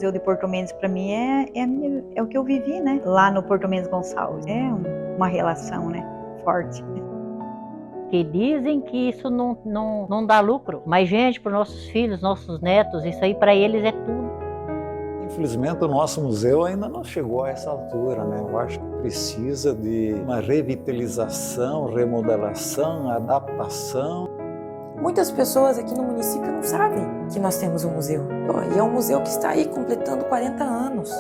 Museu de Porto Mendes para mim é o que eu vivi, né? Lá no Porto Mendes Gonçalves. É uma relação, né? Forte. Que dizem que isso não dá lucro, mas gente, para os nossos filhos, nossos netos, isso aí para eles é tudo. Infelizmente o nosso museu ainda não chegou a essa altura, né? Eu acho que precisa de uma revitalização, remodelação, adaptação. Muitas pessoas aqui no município não sabem que nós temos um museu. E é um museu que está aí completando 40 anos.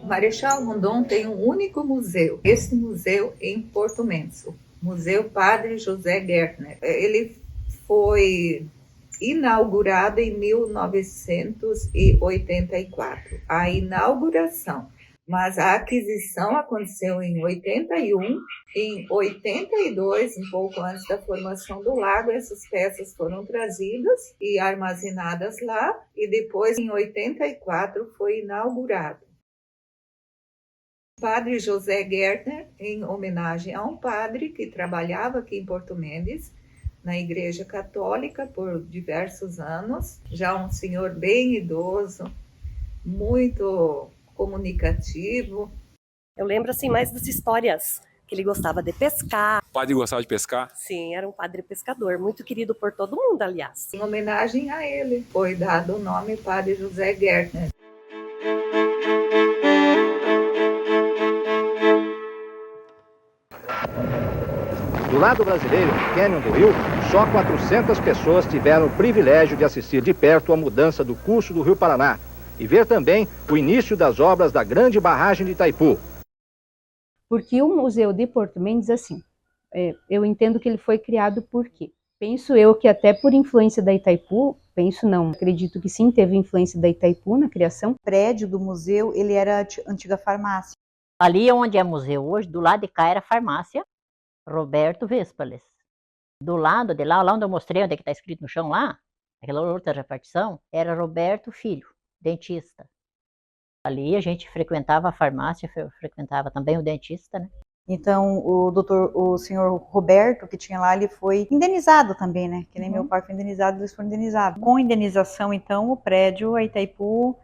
Marechal Rondon tem um único museu, esse museu em Porto Mendes, o Museu Padre José Gärtner. Ele foi inaugurado em 1984, a inauguração, mas a aquisição aconteceu em 81, em 82, um pouco antes da formação do lago, essas peças foram trazidas e armazenadas lá, e depois em 84 foi inaugurado. Padre José Gärtner, em homenagem a um padre que trabalhava aqui em Porto Mendes, na Igreja Católica por diversos anos, já um senhor bem idoso, muito comunicativo. Eu lembro assim mais das histórias, que ele gostava de pescar. O padre gostava de pescar? Sim, era um padre pescador, muito querido por todo mundo, aliás. Em homenagem a ele, foi dado o nome Padre José Gärtner. Do lado brasileiro, no Cânion do Rio, só 400 pessoas tiveram o privilégio de assistir de perto a mudança do curso do Rio Paraná e ver também o início das obras da grande barragem de Itaipu. Porque o Museu de Porto Mendes, assim, eu entendo que ele foi criado por quê? Penso eu que até por influência da Itaipu, penso não, acredito que sim, teve influência da Itaipu na criação. O prédio do museu, ele era a antiga farmácia. Ali onde é museu hoje, do lado de cá era farmácia Roberto Vespales. Do lado de lá onde eu mostrei, onde é que está escrito no chão lá, aquela outra repartição, era Roberto Filho, dentista. Ali a gente frequentava a farmácia, frequentava também o dentista, né? Então, o senhor Roberto, que tinha lá, ele foi indenizado também, né? Que nem meu pai foi indenizado, eles foram indenizados. Com indenização, então, o prédio, a Itaipu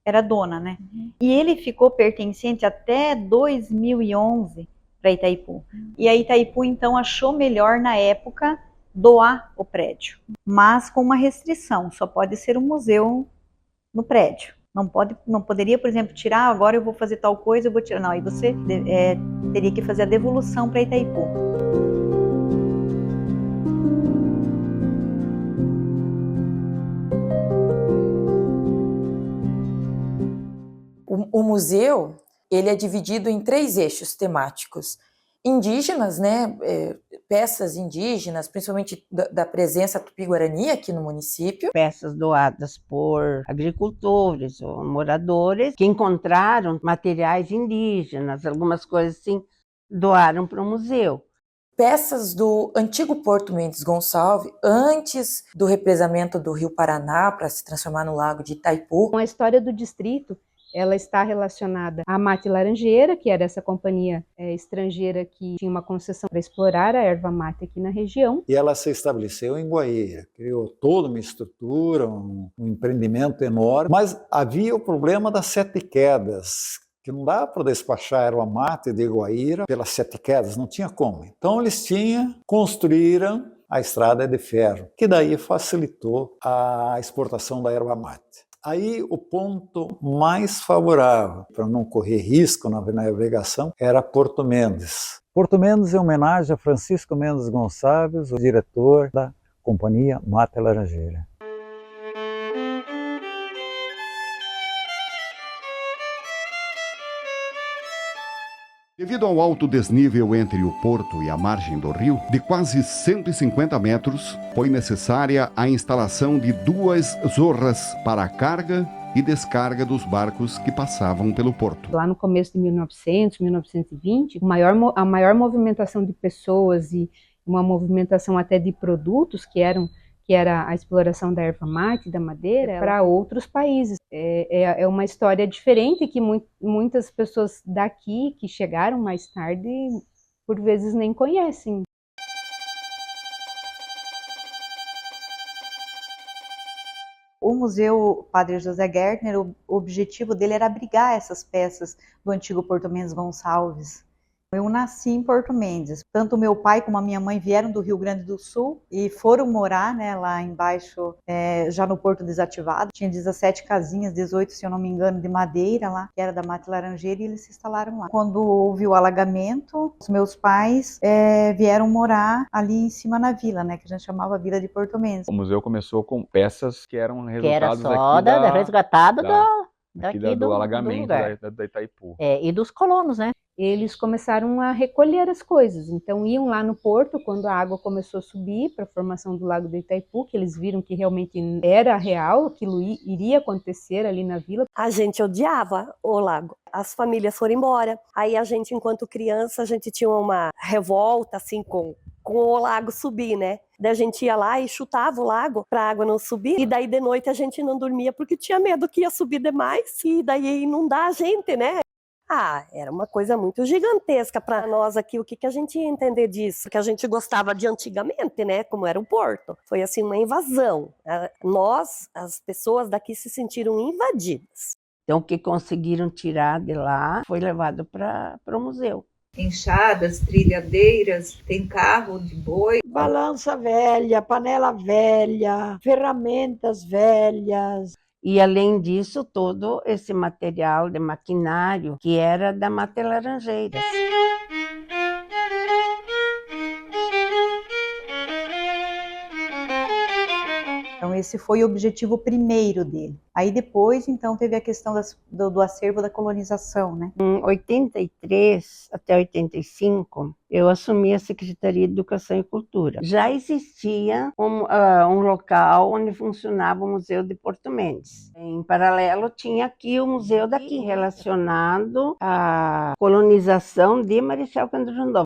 era dona, né? E ele ficou pertencente até 2011 para Itaipu. E a Itaipu, então, achou melhor, na época, doar o prédio. Mas com uma restrição, só pode ser um museu no prédio. Não poderia, por exemplo, tirar, agora eu vou fazer tal coisa, eu vou tirar. Não, aí você teria que fazer a devolução para Itaipu. O museu, ele é dividido em 3 eixos temáticos. Indígenas, né, peças indígenas, principalmente da presença tupi-guarani aqui no município. Peças doadas por agricultores ou moradores que encontraram materiais indígenas, algumas coisas assim, doaram para o museu. Peças do antigo Porto Mendes Gonçalves, antes do represamento do Rio Paraná para se transformar no Lago de Itaipu. A história do distrito, ela está relacionada à Mate Laranjeira, que era essa companhia estrangeira que tinha uma concessão para explorar a erva mate aqui na região. E ela se estabeleceu em Guaíra, criou toda uma estrutura, um empreendimento enorme, mas havia o problema das 7 quedas, que não dá para despachar a erva mate de Guaíra pelas 7 quedas, não tinha como. Então eles construíram a estrada de ferro, que daí facilitou a exportação da erva mate. Aí o ponto mais favorável para não correr risco na navegação era Porto Mendes. Porto Mendes é homenagem a Francisco Mendes Gonçalves, o diretor da companhia Mate Laranjeira. Devido ao alto desnível entre o porto e a margem do rio, de quase 150 metros, foi necessária a instalação de 2 zorras para a carga e descarga dos barcos que passavam pelo porto. Lá no começo de 1900, 1920, a maior movimentação de pessoas e uma movimentação até de produtos que que era a exploração da erva mate, da madeira, para outros países. É uma história diferente que muitas pessoas daqui, que chegaram mais tarde, por vezes nem conhecem. O Museu Padre José Gärtner, o objetivo dele era abrigar essas peças do antigo Porto Mendes Gonçalves. Eu nasci em Porto Mendes. Tanto meu pai como a minha mãe vieram do Rio Grande do Sul e foram morar, né, lá embaixo, já no Porto Desativado. Tinha 17 casinhas, 18, se eu não me engano, de madeira lá, que era da mata laranjeira, e eles se instalaram lá. Quando houve o alagamento, os meus pais vieram morar ali em cima na vila, né, que a gente chamava Vila de Porto Mendes. O museu começou com peças que eram Que era resultados só resgatado daqui do alagamento lugar. da Itaipu. E dos colonos, né? Eles começaram a recolher as coisas, então iam lá no porto quando a água começou a subir para a formação do Lago do Itaipu, que eles viram que realmente era real, aquilo iria acontecer ali na vila. A gente odiava o lago, as famílias foram embora, aí a gente, enquanto criança, a gente tinha uma revolta assim com o lago subir, né? Daí a gente ia lá e chutava o lago para a água não subir, e daí de noite a gente não dormia porque tinha medo que ia subir demais e daí ia inundar a gente, né? Era uma coisa muito gigantesca para nós aqui. O que a gente ia entender disso? Que a gente gostava de antigamente, né? Como era o porto. Foi assim uma invasão. Nós, as pessoas daqui, se sentiram invadidas. Então, o que conseguiram tirar de lá foi levado para o museu. Enxadas, trilhadeiras, tem carro de boi. Balança velha, panela velha, ferramentas velhas. E, além disso, todo esse material de maquinário que era da Mata Laranjeiras. Então, esse foi o objetivo primeiro dele. Aí depois, então, teve a questão do acervo da colonização, né? Em 83 até 85, eu assumi a Secretaria de Educação e Cultura. Já existia um local onde funcionava o Museu de Porto Mendes. Em paralelo, tinha aqui o museu daqui, relacionado à colonização de Marechal Cândido Rondon.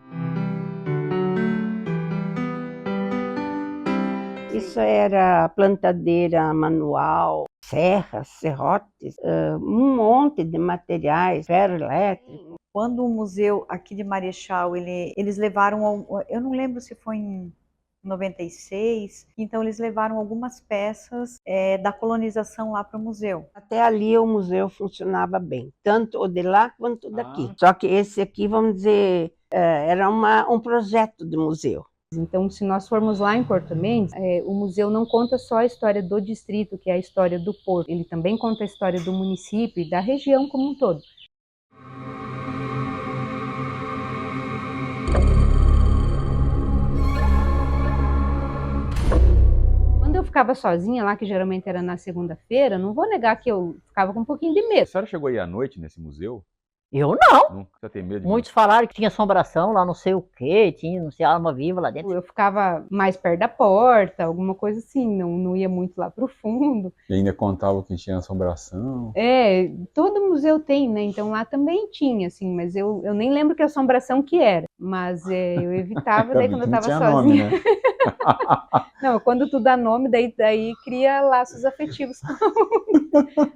Isso era plantadeira manual, serras, serrotes, um monte de materiais, ferro elétrico. Quando o museu aqui de Marechal, eles levaram, eu não lembro se foi em 96, então eles levaram algumas peças da colonização lá para o museu. Até ali o museu funcionava bem, tanto o de lá quanto o daqui. Só que esse aqui, vamos dizer, era um projeto de museu. Então, se nós formos lá em Porto Mendes, o museu não conta só a história do distrito, que é a história do porto. Ele também conta a história do município e da região como um todo. Quando eu ficava sozinha lá, que geralmente era na segunda-feira, não vou negar que eu ficava com um pouquinho de medo. A senhora chegou aí à noite nesse museu? Eu não. Nunca tem medo de Muitos falaram que tinha assombração lá, não sei o quê, tinha, não sei, alma viva lá dentro. Eu ficava mais perto da porta, alguma coisa assim, não ia muito lá pro fundo. E ainda contava que tinha assombração. Todo museu tem, né? Então lá também tinha, assim, mas eu nem lembro que assombração que era. Mas eu evitava, daí quando eu tava sozinha. Nome, né? Não, quando tu dá nome, daí cria laços afetivos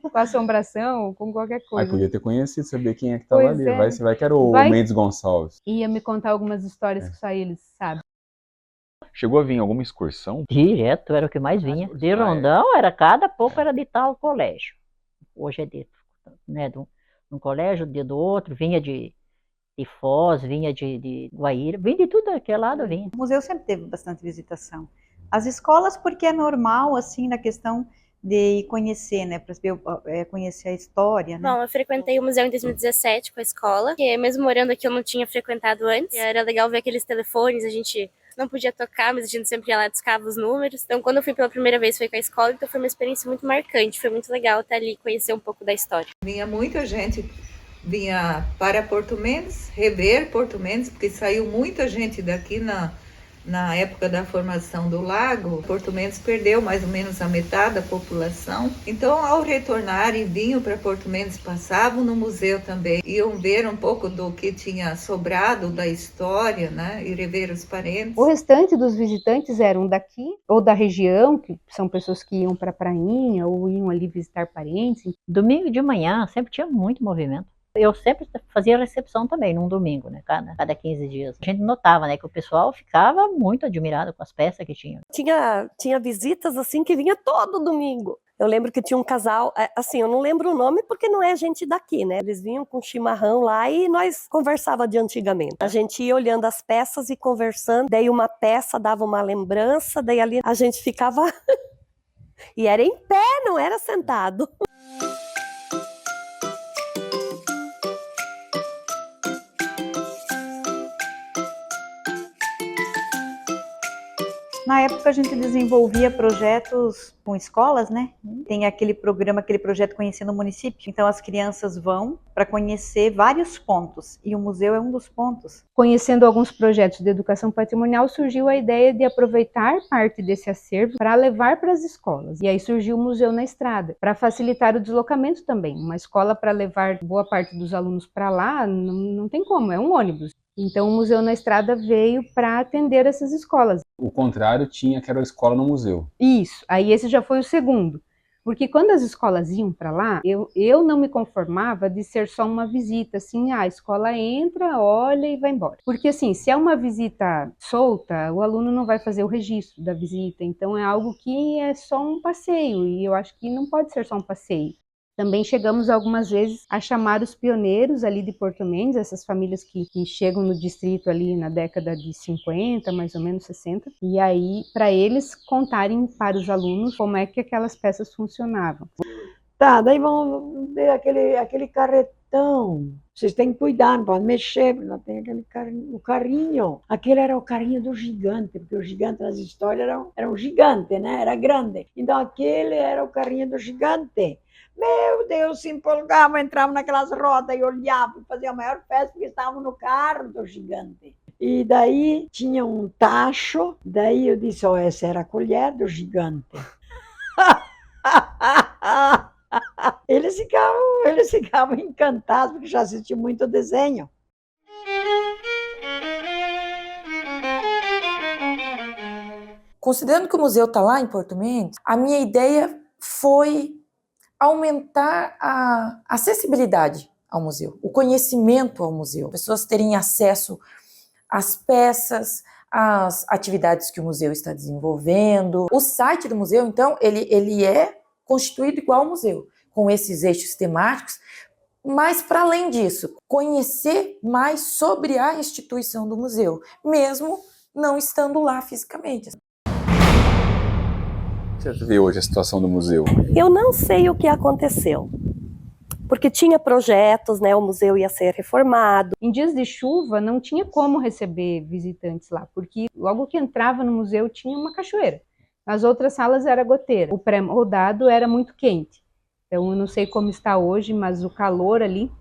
com a assombração, com qualquer coisa. Podia ter conhecido, saber quem é que estava ali. Vai que era o Mendes Gonçalves. Ia me contar algumas histórias que só eles sabem. Chegou a vir alguma excursão? Direto, era o que mais vinha. De Rondão, cada pouco era de tal colégio. Hoje é de um colégio, do outro, vinha de Foz, vinha de Guaíra, vinha de tudo aquele lado, vinha. O museu sempre teve bastante visitação. As escolas, porque é normal, assim, na questão de conhecer, né, para conhecer a história, né? Bom, eu frequentei o museu em 2017 com a escola, porque mesmo morando aqui eu não tinha frequentado antes. Era legal ver aqueles telefones, a gente não podia tocar, mas a gente sempre ia lá e discava os números. Então, quando eu fui pela primeira vez, foi com a escola, então foi uma experiência muito marcante, foi muito legal estar ali e conhecer um pouco da história. Vinha muita gente, vinha para Porto Mendes, rever Porto Mendes, porque saiu muita gente daqui na época da formação do lago, Porto Mendes perdeu mais ou menos a metade da população. Então, ao retornarem, vinham para Porto Mendes, passavam no museu também, iam ver um pouco do que tinha sobrado da história, né, e rever os parentes. O restante dos visitantes eram daqui ou da região, que são pessoas que iam para a prainha ou iam ali visitar parentes. Domingo de manhã sempre tinha muito movimento. Eu sempre fazia recepção também, num domingo, né? Cada 15 dias. A gente notava, né, que o pessoal ficava muito admirado com as peças que tinham. Tinha visitas, assim, que vinha todo domingo. Eu lembro que tinha um casal, assim, eu não lembro o nome porque não é gente daqui, né? Eles vinham com chimarrão lá e nós conversávamos de antigamente. A gente ia olhando as peças e conversando, daí uma peça dava uma lembrança, daí ali a gente ficava... E era em pé, não era sentado. Na época a gente desenvolvia projetos com escolas, né? Tem aquele programa, aquele projeto Conhecendo o Município. Então as crianças vão para conhecer vários pontos e o museu é um dos pontos. Conhecendo alguns projetos de educação patrimonial, surgiu a ideia de aproveitar parte desse acervo para levar para as escolas. E aí surgiu o Museu na Estrada, para facilitar o deslocamento também. Uma escola para levar boa parte dos alunos para lá, não tem como, é um ônibus. Então o Museu na Estrada veio para atender essas escolas. O contrário tinha, que era a escola no museu. Isso, aí esse já foi o segundo. Porque quando as escolas iam para lá, eu não me conformava de ser só uma visita, assim, a escola entra, olha e vai embora. Porque assim, se é uma visita solta, o aluno não vai fazer o registro da visita, então é algo que é só um passeio, e eu acho que não pode ser só um passeio. Também chegamos algumas vezes a chamar os pioneiros ali de Porto Mendes, essas famílias que chegam no distrito ali na década de 50, mais ou menos 60, e aí para eles contarem para os alunos como é que aquelas peças funcionavam. Tá, daí vamos ver aquele carretão. Vocês têm que cuidar, não pode mexer, não tem o carrinho. Aquele era o carrinho do gigante, porque o gigante nas histórias era um gigante, né? Era grande. Então aquele era o carrinho do gigante. Meu Deus, se empolgavam, entravam naquelas rodas e olhavam, faziam a maior festa porque estavam no carro do gigante. E daí tinha um tacho, daí eu disse, essa era a colher do gigante. Eles ficavam encantados, porque já assistiam muito desenho. Considerando que o museu está lá em Porto Mendes, a minha ideia foi aumentar a acessibilidade ao museu, o conhecimento ao museu, pessoas terem acesso às peças, às atividades que o museu está desenvolvendo. O site do museu, então, ele é constituído igual ao museu, com esses eixos temáticos, mas, para além disso, conhecer mais sobre a instituição do museu, mesmo não estando lá fisicamente. Você vê hoje a situação do museu? Eu não sei o que aconteceu, porque tinha projetos, né? O museu ia ser reformado. Em dias de chuva não tinha como receber visitantes lá, porque logo que entrava no museu tinha uma cachoeira. Nas outras salas era goteira. O pré-rodado era muito quente. Então eu não sei como está hoje, mas o calor ali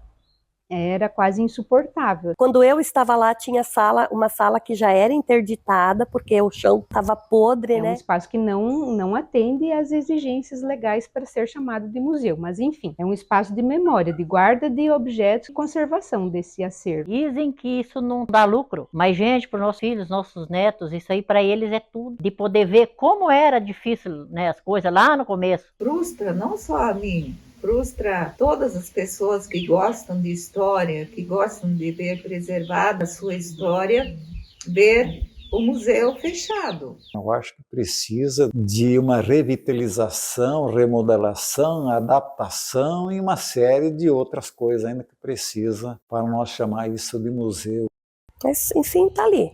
era quase insuportável. Quando eu estava lá, tinha uma sala que já era interditada, porque o chão estava podre, né? É um espaço que não atende às exigências legais para ser chamado de museu, mas enfim, é um espaço de memória, de guarda de objetos e conservação desse acervo. Dizem que isso não dá lucro, mas gente, para os nossos filhos, nossos netos, isso aí para eles é tudo. De poder ver como era difícil, né, as coisas lá no começo. Frustra não só a mim, frustra todas as pessoas que gostam de história, que gostam de ver preservada a sua história, ver o museu fechado. Eu acho que precisa de uma revitalização, remodelação, adaptação e uma série de outras coisas ainda que precisa para nós chamar isso de museu. Mas, enfim, está ali.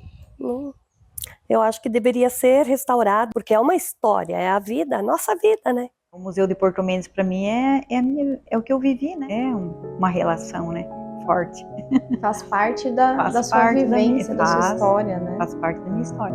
Eu acho que deveria ser restaurado, porque é uma história, é a vida, a nossa vida, né? O Museu de Porto Mendes, para mim, é o que eu vivi, né? É uma relação, né? Forte. Faz parte da sua vivência, da sua história, né? Faz parte da minha história.